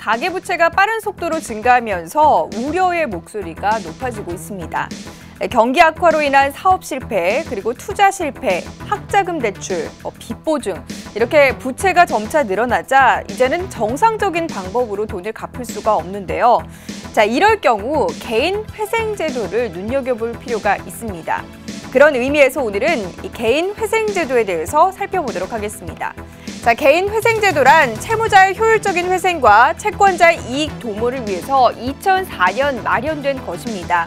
가계부채가 빠른 속도로 증가하면서 우려의 목소리가 높아지고 있습니다. 경기 악화로 인한 사업 실패, 그리고 투자 실패, 학자금 대출, 빚 보증 이렇게 부채가 점차 늘어나자 이제는 정상적인 방법으로 돈을 갚을 수가 없는데요. 자, 이럴 경우 개인 회생 제도를 눈여겨볼 필요가 있습니다. 그런 의미에서 오늘은 이 개인 회생 제도에 대해서 살펴보도록 하겠습니다. 자, 개인 회생 제도란 채무자의 효율적인 회생과 채권자의 이익 도모를 위해서 2004년 마련된 것입니다.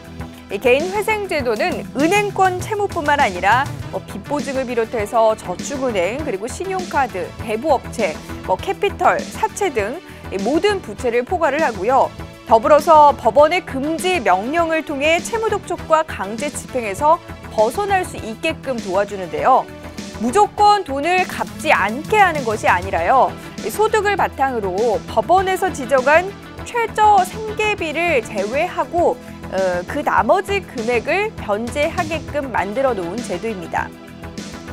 이 개인 회생 제도는 은행권 채무뿐만 아니라 빚 보증을 비롯해서 저축은행, 그리고 신용카드, 대부업체, 캐피털, 사채 등 모든 부채를 포괄을 하고요. 더불어서 법원의 금지 명령을 통해 채무 독촉과 강제 집행에서 벗어날 수 있게끔 도와주는데요. 무조건 돈을 갚지 않게 하는 것이 아니라요. 소득을 바탕으로 법원에서 지정한 최저 생계비를 제외하고 그 나머지 금액을 변제하게끔 만들어 놓은 제도입니다.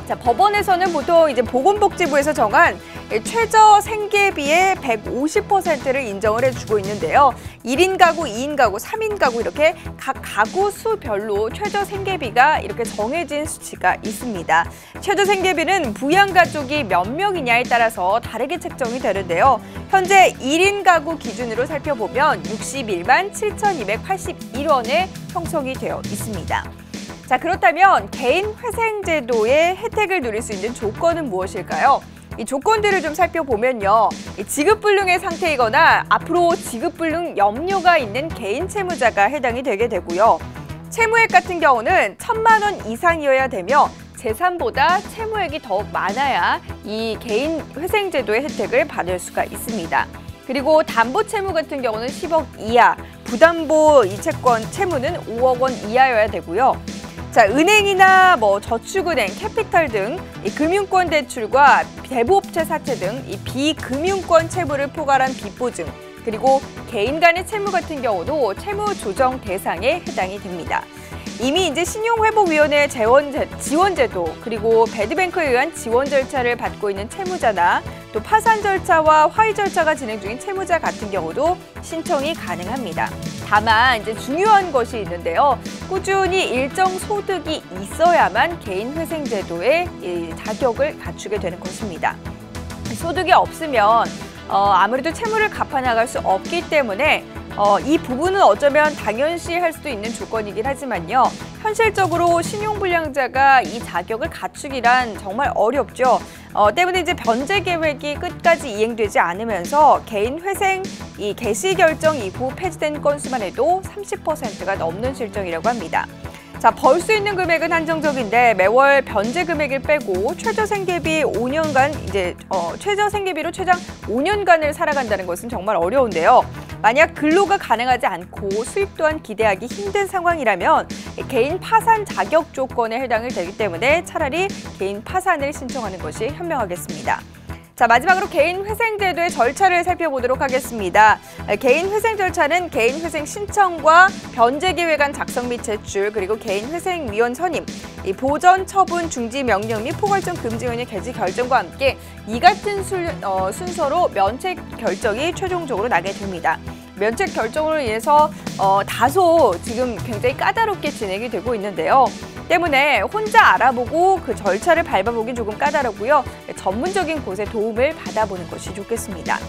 자, 법원에서는 보통 이제 보건복지부에서 정한 최저 생계비의 150%를 인정을 해주고 있는데요. 1인 가구, 2인 가구, 3인 가구 이렇게 각 가구 수별로 최저 생계비가 이렇게 정해진 수치가 있습니다. 최저 생계비는 부양가족이 몇 명이냐에 따라서 다르게 책정이 되는데요. 현재 1인 가구 기준으로 살펴보면 61만 7,281원에 형성이 되어 있습니다. 자, 그렇다면 개인 회생 제도의 혜택을 누릴 수 있는 조건은 무엇일까요? 이 조건들을 좀 살펴보면요. 지급불능의 상태이거나 앞으로 지급불능 염려가 있는 개인 채무자가 해당이 되게 되고요. 채무액 같은 경우는 1,000만 원 이상이어야 되며 재산보다 채무액이 더욱 많아야 이 개인 회생 제도의 혜택을 받을 수가 있습니다. 그리고 담보 채무 같은 경우는 10억 이하, 부담보 이 채권 채무는 5억 원 이하여야 되고요. 자, 은행이나 저축은행, 캐피털 등 이 금융권 대출과 대부업체 사채 등 이 비금융권 채무를 포괄한 빚 보증, 그리고 개인 간의 채무 같은 경우도 채무 조정 대상에 해당이 됩니다. 이미 이제 신용회복위원회 지원 제도, 그리고 배드뱅크에 의한 지원 절차를 받고 있는 채무자나 또 파산 절차와 화의 절차가 진행 중인 채무자 같은 경우도 신청이 가능합니다. 다만 이제 중요한 것이 있는데요. 꾸준히 일정 소득이 있어야만 개인 회생 제도의 자격을 갖추게 되는 것입니다. 소득이 없으면 아무래도 채무를 갚아나갈 수 없기 때문에 이 부분은 어쩌면 당연시 할 수도 있는 조건이긴 하지만요. 현실적으로 신용불량자가 이 자격을 갖추기란 정말 어렵죠. 때문에 이제 변제 계획이 끝까지 이행되지 않으면서 개인 회생 이 개시 결정 이후 폐지된 건수만 해도 30%가 넘는 실정이라고 합니다. 자, 벌 수 있는 금액은 한정적인데 매월 변제 금액을 빼고 최저 생계비 5년간 최저 생계비로 최장 5년간을 살아간다는 것은 정말 어려운데요. 만약 근로가 가능하지 않고 수입 또한 기대하기 힘든 상황이라면 개인 파산 자격 조건에 해당이 되기 때문에 차라리 개인 파산을 신청하는 것이 현명하겠습니다. 자, 마지막으로 개인 회생 제도의 절차를 살펴보도록 하겠습니다. 개인 회생 절차는 개인 회생 신청과 변제 계획안 작성 및 제출, 그리고 개인 회생 위원 선임, 보전, 처분, 중지 명령 및 포괄적 금지원의 개시 결정과 함께 이 같은 순서로 면책 결정이 최종적으로 나게 됩니다. 면책 결정으로 인해서 다소 지금 굉장히 까다롭게 진행이 되고 있는데요. 때문에 혼자 알아보고 그 절차를 밟아보긴 조금 까다롭고요. 전문적인 곳의 도움을 받아보는 것이 좋겠습니다.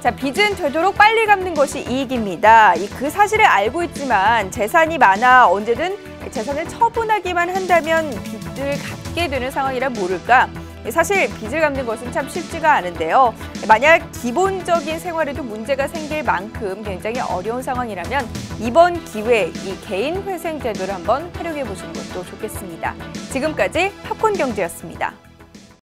자, 빚은 되도록 빨리 갚는 것이 이익입니다. 그 사실을 알고 있지만 재산이 많아 언제든 재산을 처분하기만 한다면 빚을 갚게 되는 상황이라 모를까? 사실 빚을 갚는 것은 참 쉽지가 않은데요. 만약 기본적인 생활에도 문제가 생길 만큼 굉장히 어려운 상황이라면 이번 기회에 이 개인 회생 제도를 한번 활용해 보시는 것도 좋겠습니다. 지금까지 팝콘 경제였습니다.